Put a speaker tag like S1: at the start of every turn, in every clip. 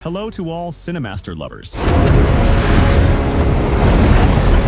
S1: Hello to all Cinemaster lovers.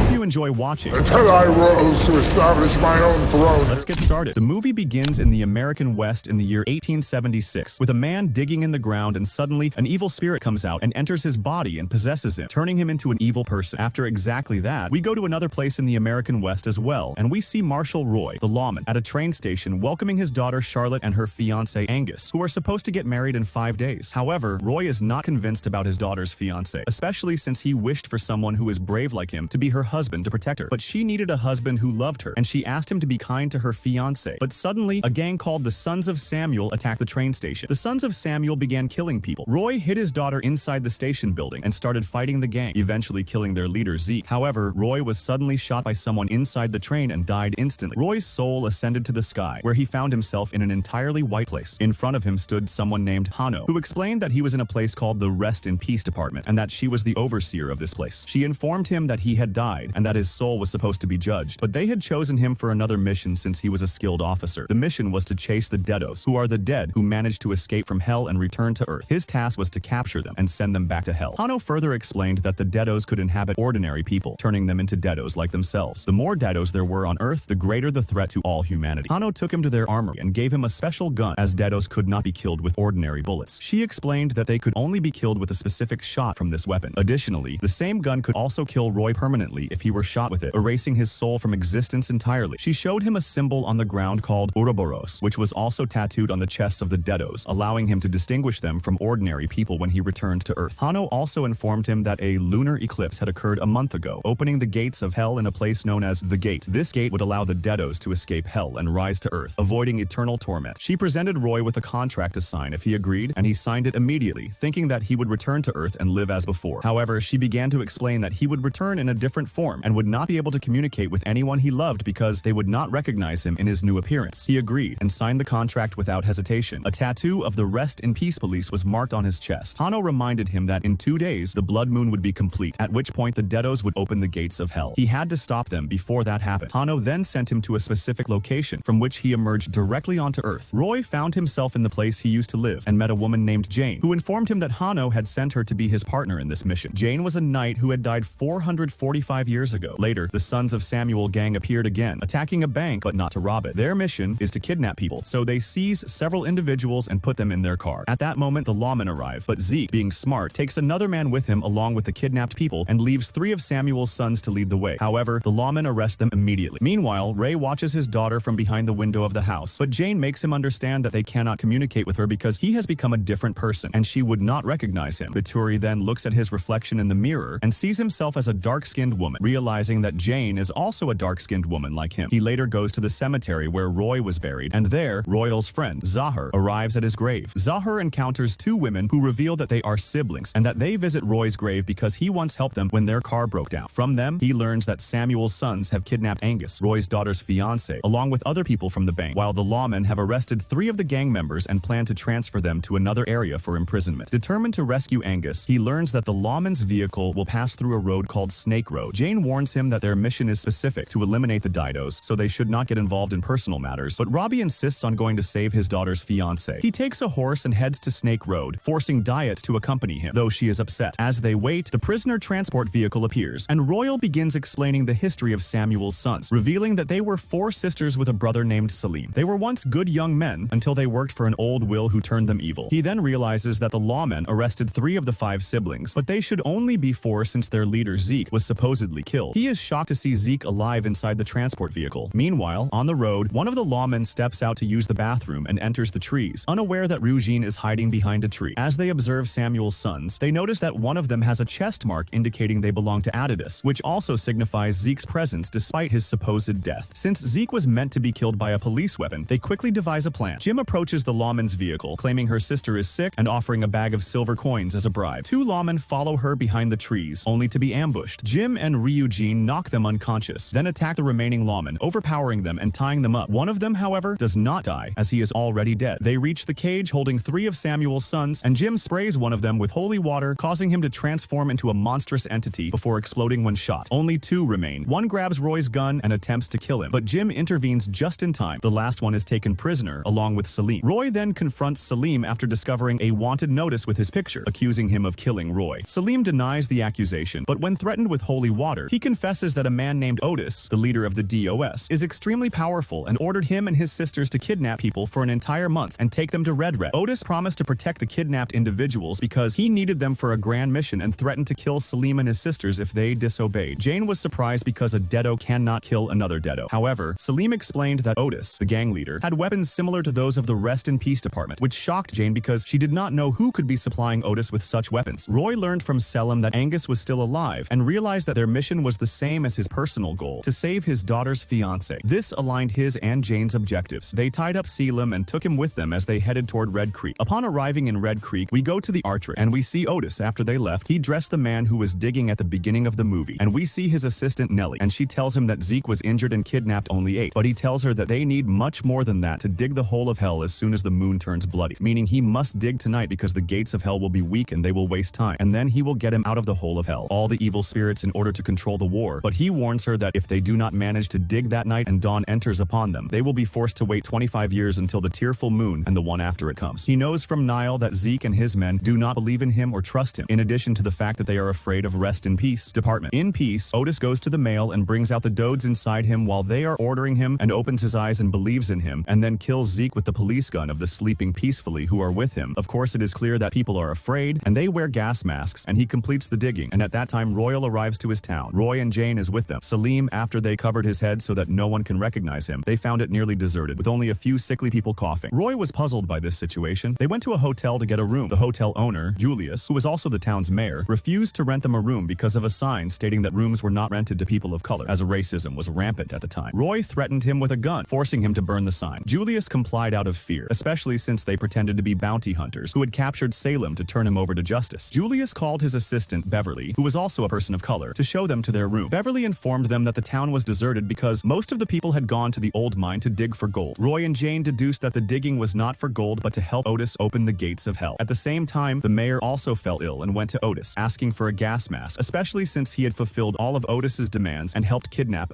S1: Hope you enjoy watching.
S2: Until I rose to establish my own throne.
S1: Let's get started. The movie begins in the American West in the year 1876 with a man digging in the ground, and suddenly an evil spirit comes out and enters his body and possesses him, turning him into an evil person. After exactly that, we go to another place in the American West as well, and we see Marshal Roy, the lawman, at a train station welcoming his daughter Charlotte and her fiancé Angus, who are supposed to get married in 5 days. However, Roy is not convinced about his daughter's fiancé, especially since he wished for someone who is brave like him to be her husband to protect her. But she needed a husband who loved her, and she asked him to be kind to her fiancé. But suddenly, a gang called the Sons of Samuel attacked the train station. The Sons of Samuel began killing people. Roy hid his daughter inside the station building and started fighting the gang, eventually killing their leader Zeke. However, Roy was suddenly shot by someone inside the train and died instantly. Roy's soul ascended to the sky, where he found himself in an entirely white place. In front of him stood someone named Hano, who explained that he was in a place called the Rest in Peace Department, and that she was the overseer of this place. She informed him that he had died, and that his soul was supposed to be judged, but they had chosen him for another mission since he was a skilled officer. The mission was to chase the Deados, who are the dead who managed to escape from hell and return to Earth. His task was to capture them and send them back to hell. Hano further explained that the Deados could inhabit ordinary people, turning them into Deados like themselves. The more Deados there were on Earth, the greater the threat to all humanity. Hano took him to their armory and gave him a special gun, as Deados could not be killed with ordinary bullets. She explained that they could only be killed with a specific shot from this weapon. Additionally, the same gun could also kill Roy permanently if he were shot with it, erasing his soul from existence entirely. She showed him a symbol on the ground called Ouroboros, which was also tattooed on the chests of the Deados, allowing him to distinguish them from ordinary people when he returned to Earth. Hano also informed him that a lunar eclipse had occurred a month ago, opening the gates of hell in a place known as the Gate. This gate would allow the Deados to escape hell and rise to Earth, avoiding eternal torment. She presented Roy with a contract to sign if he agreed, and he signed it immediately, thinking that he would return to Earth and live as before. However, she began to explain that he would return in a different form and would not be able to communicate with anyone he loved because they would not recognize him in his new appearance. He agreed and signed the contract without hesitation. A tattoo of the Rest in Peace Police was marked on his chest. Hano reminded him that in 2 days, the blood moon would be complete, at which point the Deados would open the gates of hell. He had to stop them before that happened. Hano then sent him to a specific location from which he emerged directly onto Earth. Roy found himself in the place he used to live and met a woman named Jane, who informed him that Hano had sent her to be his partner in this mission. Jane was a knight who had died 445 years ago. Later, the Sons of Samuel gang appeared again, attacking a bank but not to rob it. Their mission is to kidnap people, so they seize several individuals and put them in their car. At that moment, the lawmen arrive, but Zeke, being smart, takes another man with him along with the kidnapped people and leaves 3 of Samuel's sons to lead the way. However, the lawmen arrest them immediately. Meanwhile, Ray watches his daughter from behind the window of the house, but Jane makes him understand that they cannot communicate with her because he has become a different person, and she would not recognize him. Vituri then looks at his reflection in the mirror and sees himself as a dark-skinned woman, realizing that Jane is also a dark-skinned woman like him. He later goes to the cemetery where Roy was buried, and there, Royal's friend, Zahar, arrives at his grave. Zahar encounters 2 women who reveal that they are siblings, and that they visit Roy's grave because he once helped them when their car broke down. From them, he learns that Samuel's sons have kidnapped Angus, Roy's daughter's fiancé, along with other people from the bank, while the lawmen have arrested 3 of the gang members and plan to transfer them to another area for imprisonment. Determined to rescue Angus, he learns that the lawmen's vehicle will pass through a road called Snake Road. Jane warns him that their mission is specific to eliminate the Deados, so they should not get involved in personal matters, but Robbie insists on going to save his daughter's fiancé. He takes a horse and heads to Snake Road, forcing Diet to accompany him, though she is upset. As they wait, the prisoner transport vehicle appears, and Royal begins explaining the history of Samuel's sons, revealing that they were 4 sisters with a brother named Salim. They were once good young men until they worked for an old will who turned them evil. He then realizes that the lawmen arrested 3 of the 5 siblings, but they should only be 4 since their leader Zeke was supposedly killed. He is shocked to see Zeke alive inside the transport vehicle. Meanwhile, on the road, one of the lawmen steps out to use the bathroom and enters the trees, unaware that Rugine is hiding behind a tree. As they observe Samuel's sons, they notice that one of them has a chest mark indicating they belong to Adidus, which also signifies Zeke's presence despite his supposed death. Since Zeke was meant to be killed by a police weapon, they quickly devise a plan. Jim approaches the lawman's vehicle, claiming her sister is sick and offering a bag of silver coins as a bribe. 2 lawmen follow her behind the trees, only to be ambushed. Jim and Ryu Eugene knock them unconscious, then attack the remaining lawmen, overpowering them and tying them up. One of them, however, does not die, as he is already dead. They reach the cage holding 3 of Samuel's sons, and Jim sprays one of them with holy water, causing him to transform into a monstrous entity before exploding when shot. Only 2 remain. One grabs Roy's gun and attempts to kill him, but Jim intervenes just in time. The last one is taken prisoner, along with Salim. Roy then confronts Salim after discovering a wanted notice with his picture, accusing him of killing Roy. Salim denies the accusation, but when threatened with holy water, he confesses that a man named Otis, the leader of the DOS, is extremely powerful and ordered him and his sisters to kidnap people for an entire month and take them to Red Red. Otis promised to protect the kidnapped individuals because he needed them for a grand mission and threatened to kill Salim and his sisters if they disobeyed. Jane was surprised because a Dedo cannot kill another Dedo. However, Salim explained that Otis, the gang leader, had weapons similar to those of the Rest in Peace department, which shocked Jane because she did not know who could be supplying Otis with such weapons. Roy learned from Selim that Angus was still alive and realized that their mission was the same as his personal goal, to save his daughter's fiancé. This aligned his and Jane's objectives. They tied up Selim and took him with them as they headed toward Red Creek. Upon arriving in Red Creek, we go to the archery and we see Otis. After they left, he dressed the man who was digging at the beginning of the movie, and we see his assistant Nellie, and she tells him that Zeke was injured and kidnapped only 8, but he tells her that they need much more than that to dig the hole of hell as soon as the moon turns bloody, meaning he must dig tonight because the gates of hell will be weak and they will waste time, and then he will get him out of the hole of hell, all the evil spirits, in order to control the war. But he warns her that if they do not manage to dig that night and dawn enters upon them, they will be forced to wait 25 years until the tearful moon and the one after it comes. He knows from Niall that Zeke and his men do not believe in him or trust him, in addition to the fact that they are afraid of Rest in Peace department. In peace, Otis goes to the mail and brings out the Dodes inside him while they are ordering him, and opens his eyes and believes in him, and then kills Zeke with the police gun of the sleeping peacefully who are with him. Of course, it is clear that people are afraid, and they wear gas masks, and he completes the digging, and at that time Royal arrives to his town. Roy and Jane is with them. Salim, after they covered his head so that no one can recognize him, they found it nearly deserted, with only a few sickly people coughing. Roy was puzzled by this situation. They went to a hotel to get a room. The hotel owner, Julius, who was also the town's mayor, refused to rent them a room because of a sign stating that rooms were not rented to people of color, as racism was rampant at the time. Roy threatened him with a gun, forcing him to burn the sign. Julius complied out of fear, especially since they pretended to be bounty hunters who had captured Salem to turn him over to justice. Julius called his assistant, Beverly, who was also a person of color, to show them to their room. Beverly informed them that the town was deserted because most of the people had gone to the old mine to dig for gold. Roy and Jane deduced that the digging was not for gold but to help Otis open the gates of hell. At the same time, the mayor also fell ill and went to Otis, asking for a gas mask, especially since he had fulfilled all of Otis's demands and helped kidnap.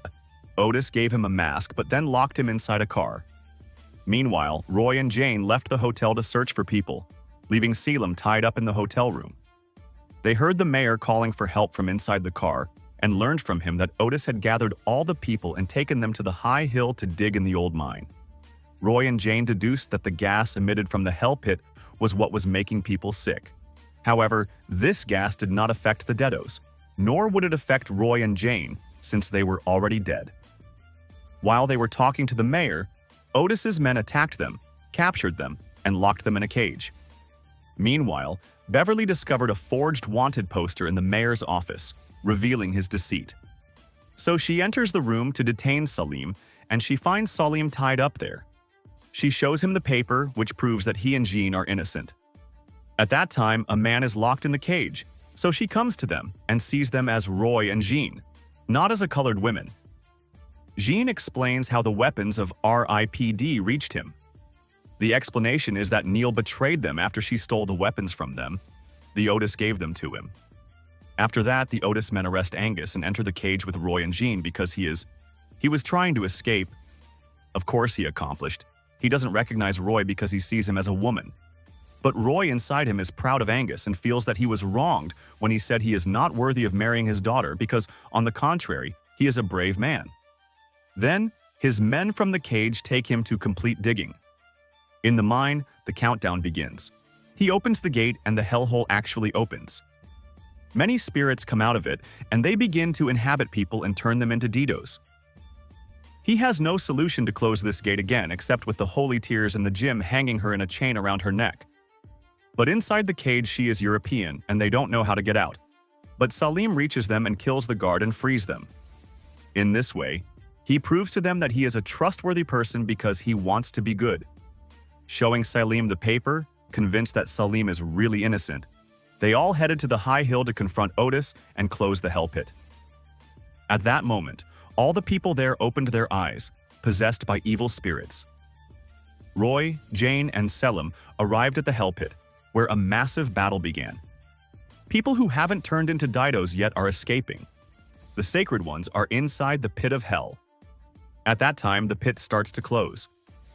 S1: Otis gave him a mask but then locked him inside a car. Meanwhile, Roy and Jane left the hotel to search for people, leaving Selim tied up in the hotel room. They heard the mayor calling for help from inside the car and learned from him that Otis had gathered all the people and taken them to the high hill to dig in the old mine. Roy and Jane deduced that the gas emitted from the hell pit was what was making people sick. However, this gas did not affect the Dedos, nor would it affect Roy and Jane, since they were already dead. While they were talking to the mayor, Otis's men attacked them, captured them, and locked them in a cage. Meanwhile, Beverly discovered a forged wanted poster in the mayor's office, revealing his deceit. So she enters the room to detain Salim, and she finds Salim tied up there. She shows him the paper, which proves that he and Jean are innocent. At that time, a man is locked in the cage, so she comes to them and sees them as Roy and Jean, not as a colored woman. Jean explains how the weapons of R.I.P.D reached him. The explanation is that Neil betrayed them after she stole the weapons from them. The Otis gave them to him. After that, the Otis men arrest Angus and enter the cage with Roy and Jean because he was trying to escape. Of course he accomplished. He doesn't recognize Roy because he sees him as a woman. But Roy inside him is proud of Angus and feels that he was wronged when he said he is not worthy of marrying his daughter because, on the contrary, he is a brave man. Then, his men from the cage take him to complete digging. In the mine, the countdown begins. He opens the gate and the hellhole actually opens. Many spirits come out of it, and they begin to inhabit people and turn them into Dedos. He has no solution to close this gate again except with the holy tears in the gym hanging her in a chain around her neck. But inside the cage she is European, and they don't know how to get out. But Salim reaches them and kills the guard and frees them. In this way, he proves to them that he is a trustworthy person because he wants to be good. Showing Salim the paper, convinced that Salim is really innocent, they all headed to the high hill to confront Otis and close the hell pit. At that moment, all the people there opened their eyes, possessed by evil spirits. Roy, Jane, and Selim arrived at the Hell Pit, where a massive battle began. People who haven't turned into Didos yet are escaping. The sacred ones are inside the pit of hell. At that time, the pit starts to close,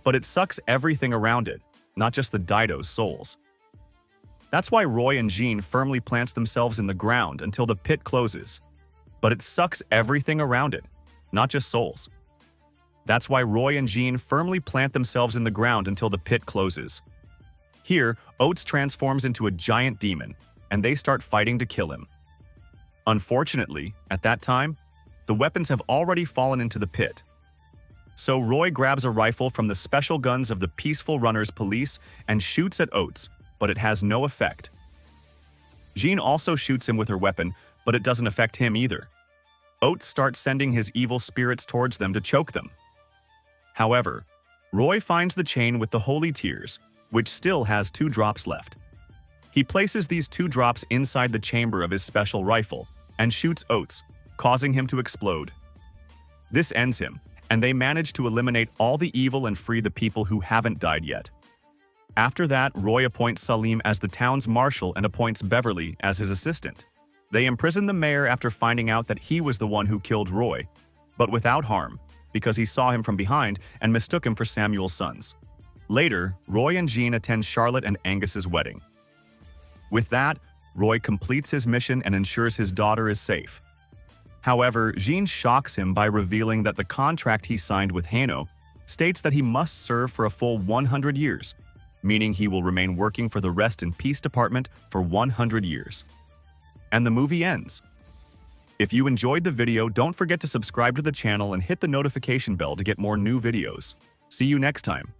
S1: but it sucks everything around it, not just the Didos' souls. That's why Roy and Jean firmly plants themselves in the ground until the pit closes. But it sucks everything around it, not just souls. That's why Roy and Jean firmly plant themselves in the ground until the pit closes. Here, Oates transforms into a giant demon, and they start fighting to kill him. Unfortunately, at that time, the weapons have already fallen into the pit. So Roy grabs a rifle from the special guns of the Peaceful Runners police and shoots at Oates, but it has no effect. Jean also shoots him with her weapon, but it doesn't affect him either. Oates starts sending his evil spirits towards them to choke them. However, Roy finds the chain with the holy tears, which still has 2 drops left. He places these 2 drops inside the chamber of his special rifle and shoots Oates, causing him to explode. This ends him, and they manage to eliminate all the evil and free the people who haven't died yet. After that, Roy appoints Salim as the town's marshal and appoints Beverly as his assistant. They imprison the mayor after finding out that he was the one who killed Roy, but without harm, because he saw him from behind and mistook him for Samuel's sons. Later, Roy and Jean attend Charlotte and Angus's wedding. With that, Roy completes his mission and ensures his daughter is safe. However, Jean shocks him by revealing that the contract he signed with Hano states that he must serve for a full 100 years, meaning he will remain working for the Rest in Peace Department for 100 years. And the movie ends. If you enjoyed the video, don't forget to subscribe to the channel and hit the notification bell to get more new videos. See you next time.